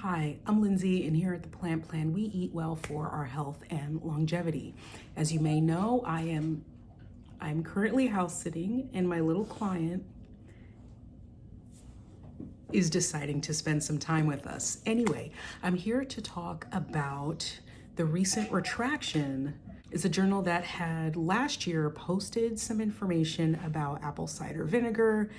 Hi, I'm Lindsay, and here at the Plant Plan, we eat well for our health and longevity. As you may know, I'm currently house sitting, and my little client is deciding to spend some time with us. Anyway, I'm here to talk about the recent retraction. It's a journal that had last year posted some information about apple cider vinegar.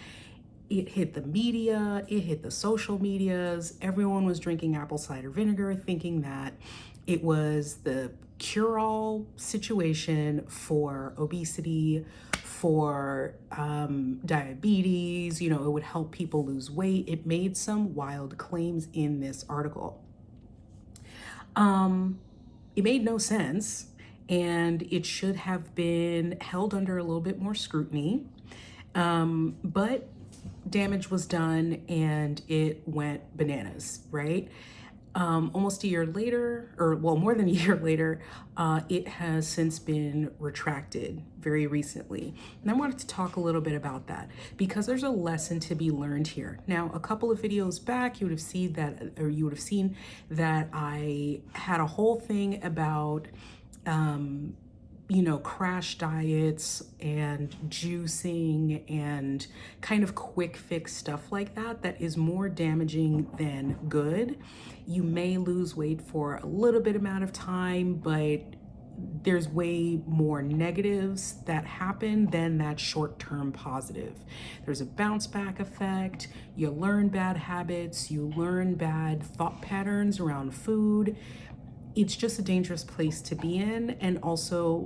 It hit the media, it hit the social medias. Everyone was drinking apple cider vinegar, thinking that it was the cure-all situation for obesity, for diabetes. It would help people lose weight. It made some wild claims in this article. It made no sense, and it should have been held under a little bit more scrutiny. But damage was done and it went bananas, right? Almost a year later, or well, more than a year later, it has since been retracted very recently. And I wanted to talk a little bit about that because there's a lesson to be learned here. Now, a couple of videos back, you would have seen that I had a whole thing about crash diets and juicing and kind of quick fix stuff like that is more damaging than good. You may lose weight for a little bit amount of time, but there's way more negatives that happen than that short-term positive. There's a bounce back effect. You learn bad habits, you learn bad thought patterns around food. It's just a dangerous place to be in, and also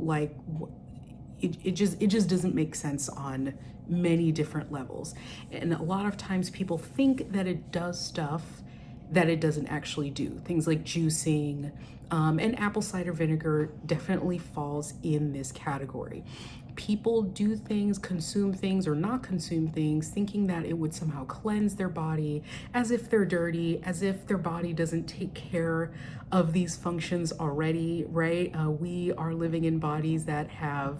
it just doesn't make sense on many different levels. And a lot of times people think that it does stuff that it doesn't actually do. Things like juicing, and apple cider vinegar definitely falls in this category. People do things, consume things or not consume things, thinking that it would somehow cleanse their body, as if they're dirty, as if their body doesn't take care of these functions already, right? We are living in bodies that have,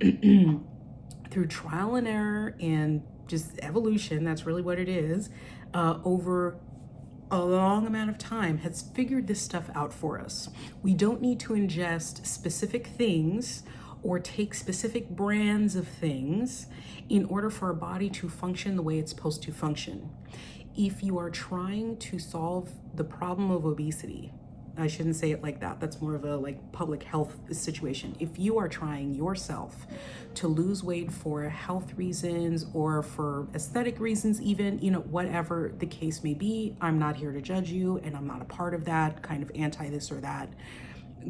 through trial and error and just evolution, that's really what it is, over a long amount of time has figured this stuff out for us. We don't need to ingest specific things or take specific brands of things in order for our body to function the way it's supposed to function. If you are trying to solve the problem of obesity, I shouldn't say it like that. That's more of a public health situation. If you are trying yourself to lose weight for health reasons or for aesthetic reasons, even, whatever the case may be, I'm not here to judge you, and I'm not a part of that kind of anti this or that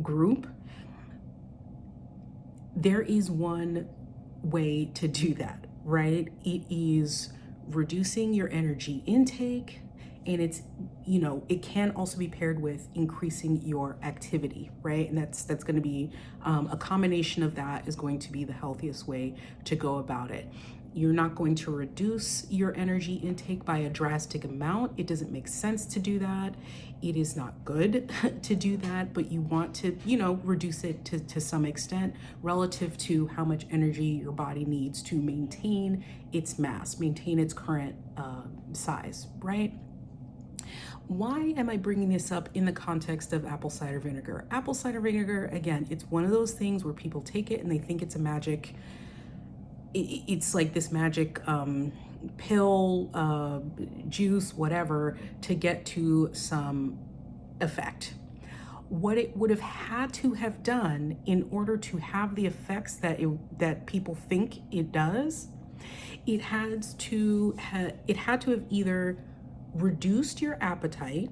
group. There is one way to do that, right? It is reducing your energy intake, and it's, it can also be paired with increasing your activity, right? And that's going to be a combination of that is going to be the healthiest way to go about it. You're not going to reduce your energy intake by a drastic amount. It doesn't make sense to do that. It is not good to do that, but you want to, reduce it to some extent relative to how much energy your body needs to maintain its mass, maintain its current size, right? Why am I bringing this up in the context of apple cider vinegar? Apple cider vinegar, again, it's one of those things where people take it and they think it's a magic, it's like this magic pill, juice, whatever, to get to some effect. What it would have had to have done in order to have the effects that people think it does, it had to have either reduced your appetite,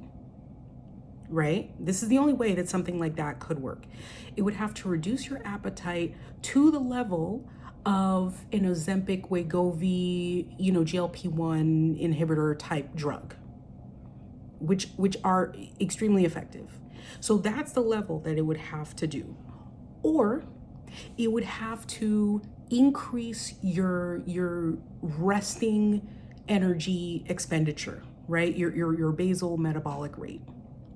right? This is the only way that something like that could work. It would have to reduce your appetite to the level of an Ozempic, Wegovy, GLP-1 inhibitor type drug, which are extremely effective. So that's the level that it would have to do. Or it would have to increase your resting energy expenditure, right? Your basal metabolic rate,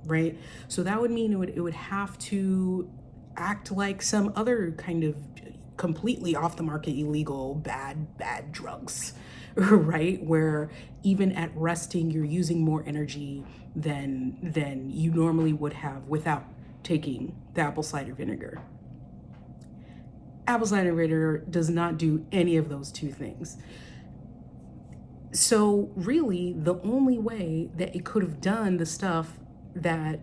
right? So that would mean it would have to act like some other kind of completely off the market, illegal, bad drugs, right? Where even at resting, you're using more energy than you normally would have without taking the apple cider vinegar. Apple cider vinegar does not do any of those two things. So really, the only way that it could have done the stuff that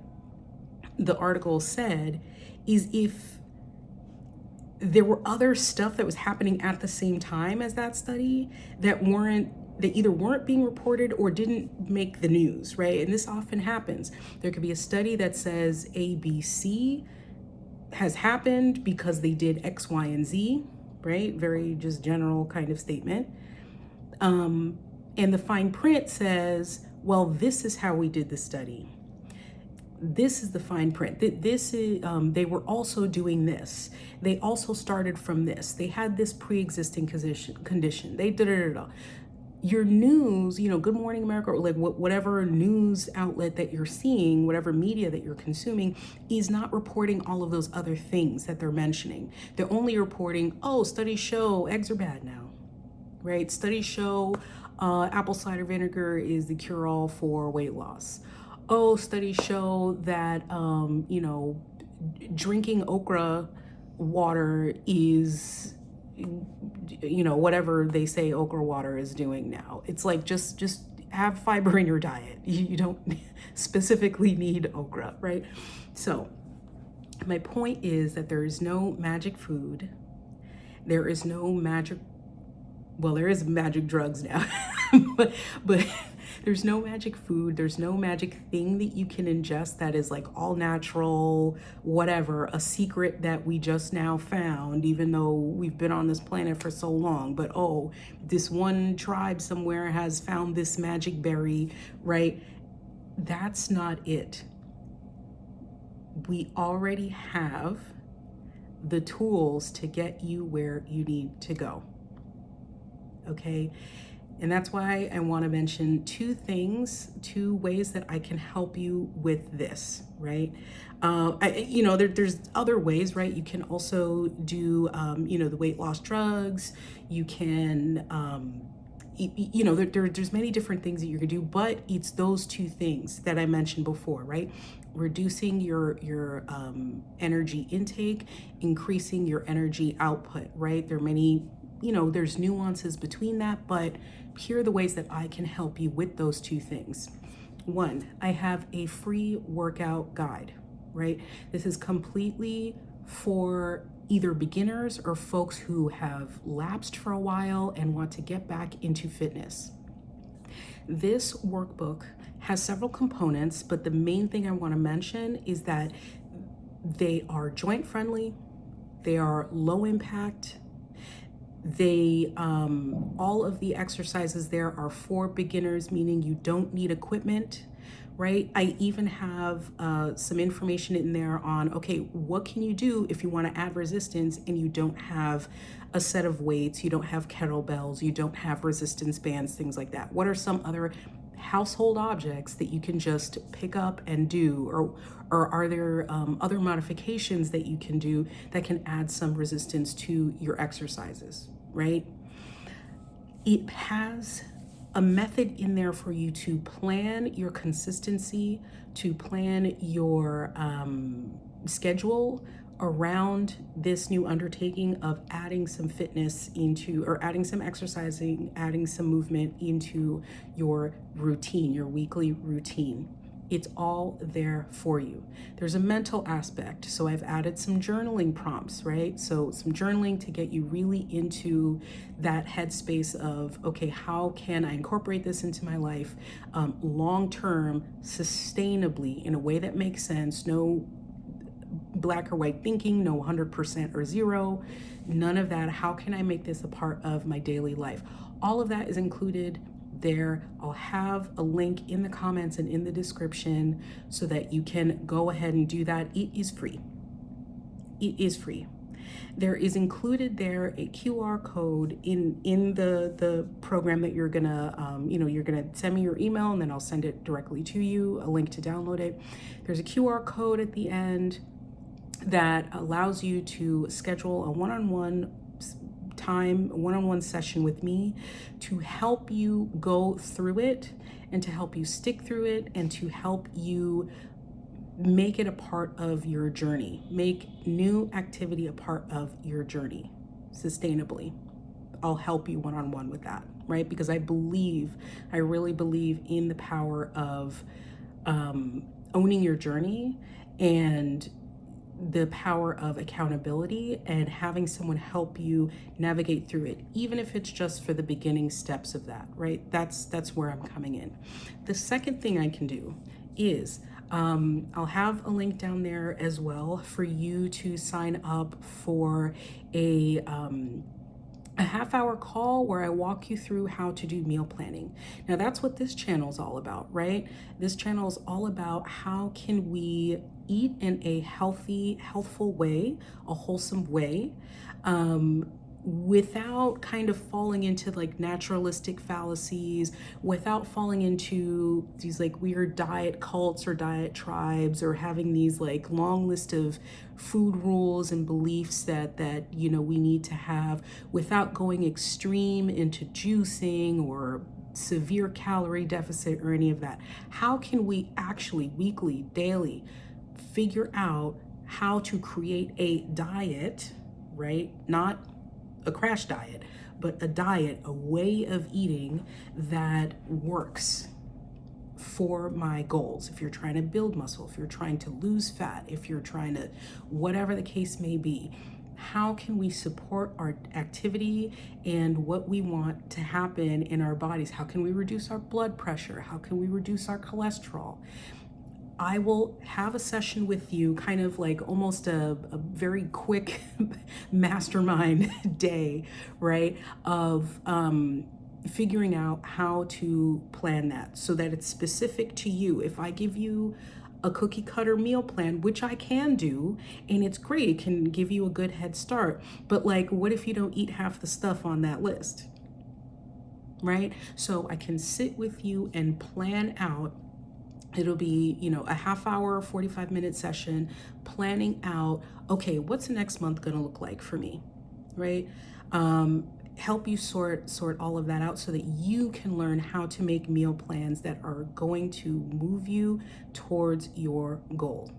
the article said is if there were other stuff that was happening at the same time as that study that either weren't being reported or didn't make the news, right? And this often happens. There could be a study that says ABC has happened because they did X, Y, and Z, right? Very just general kind of statement. And the fine print says, well, this is how we did the study. This is the fine print. This is, they were also doing this. They also started from this. They had this pre-existing condition. They did. Your news, Good Morning America, or like whatever news outlet that you're seeing, whatever media that you're consuming, is not reporting all of those other things that they're mentioning. They're only reporting, oh, studies show eggs are bad now, right? Studies show apple cider vinegar is the cure-all for weight loss. Oh, studies show that, drinking okra water is, whatever they say okra water is doing now. It's like, just have fiber in your diet. You don't specifically need okra, right? So my point is that there is no magic food. There is no magic, well, there is magic drugs now, but there's no magic food. There's no magic thing that you can ingest that is like all natural, whatever, a secret that we just now found, even though we've been on this planet for so long. But, oh, this one tribe somewhere has found this magic berry, right? That's not it. We already have the tools to get you where you need to go. Okay? And that's why I want to mention two ways that I can help you with this, right? There's other ways, right? You can also do, the weight loss drugs. You can, there's many different things that you can do, but it's those two things that I mentioned before, right? Reducing your energy intake, increasing your energy output, right? There are many, there's nuances between that, but here are the ways that I can help you with those two things. One, I have a free workout guide, right? This is completely for either beginners or folks who have lapsed for a while and want to get back into fitness. This workbook has several components, but the main thing I want to mention is that they are joint friendly, they are low impact. All of the exercises there are for beginners, meaning you don't need equipment, right? I even have some information in there on, okay, what can you do if you want to add resistance and you don't have a set of weights, you don't have kettlebells, you don't have resistance bands, things like that. What are some other household objects that you can just pick up and do, or are there other modifications that you can do that can add some resistance to your exercises, right? It has a method in there for you to plan your consistency, to plan your schedule around this new undertaking of adding some fitness into, or adding some exercising, adding some movement into your routine, your weekly routine. It's all there for you. There's a mental aspect. So I've added some journaling prompts, right? So some journaling to get you really into that headspace of, okay, how can I incorporate this into my life long-term, sustainably, in a way that makes sense, no black or white thinking, no 100% or zero, none of that. How can I make this a part of my daily life? All of that is included there. I'll have a link in the comments and in the description so that you can go ahead and do that. It is free. It is free. There is included there a QR code in the program that you're gonna, you're gonna send me your email and then I'll send it directly to you, a link to download it. There's a QR code at the end that allows you to schedule a one-on-one time, one-on-one session with me to help you go through it and to help you stick through it and to help you make it a part of your journey. Make new activity a part of your journey sustainably. I'll help you one-on-one with that, right? Because I really believe in the power of owning your journey and the power of accountability and having someone help you navigate through it, even if it's just for the beginning steps of that, right? That's where I'm coming in. The second thing I can do is I'll have a link down there as well for you to sign up for a half-hour call where I walk you through how to do meal planning. Now that's what this channel is all about, right? This channel is all about how can we eat in a healthy, healthful way, a wholesome way, without kind of falling into like naturalistic fallacies, without falling into these like weird diet cults or diet tribes, or having these like long list of food rules and beliefs that you know we need to have, without going extreme into juicing or severe calorie deficit or any of that. How can we actually weekly, daily figure out how to create a diet, right? Not a crash diet, but a diet, a way of eating that works for my goals. If you're trying to build muscle, if you're trying to lose fat, if you're trying to, whatever the case may be, how can we support our activity and what we want to happen in our bodies? How can we reduce our blood pressure? How can we reduce our cholesterol? I will have a session with you, kind of like almost a very quick mastermind day, right? Of figuring out how to plan that so that it's specific to you. If I give you a cookie cutter meal plan, which I can do, and it's great, it can give you a good head start, but like, what if you don't eat half the stuff on that list, right? So I can sit with you and plan out. It'll be, you know, a half-hour, 45-minute session planning out, okay, what's the next month gonna look like for me, right? Help you sort all of that out so that you can learn how to make meal plans that are going to move you towards your goal.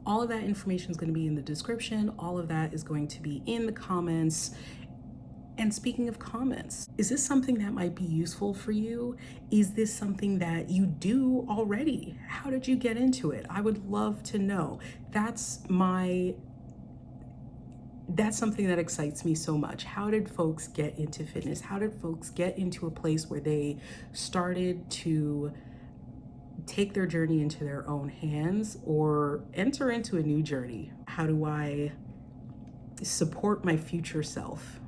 All of that information is going to be in the description. All of that is going to be in the comments. And speaking of comments, is this something that might be useful for you? Is this something that you do already? How did you get into it? I would love to know. That's something that excites me so much. How did folks get into fitness? How did folks get into a place where they started to take their journey into their own hands or enter into a new journey? How do I support my future self,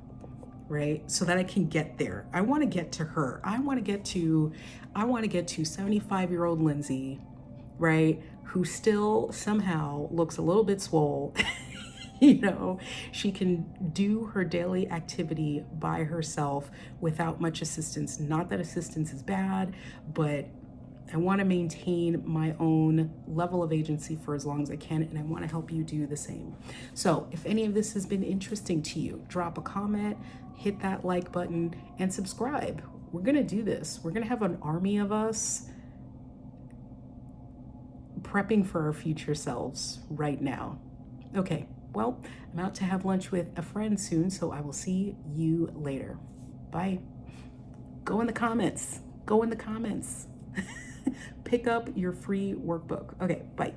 right? So that I can get there. I want to get to her. I want to get to 75-year-old Lindsay, right? Who still somehow looks a little bit swole. You know, she can do her daily activity by herself without much assistance. Not that assistance is bad, but I want to maintain my own level of agency for as long as I can, and I want to help you do the same. So if any of this has been interesting to you, drop a comment, hit that like button, and subscribe. We're going to do this. We're going to have an army of us prepping for our future selves right now. Okay. Well, I'm out to have lunch with a friend soon, so I will see you later. Bye. Go in the comments. Go in the comments. Pick up your free workbook. Okay, bye.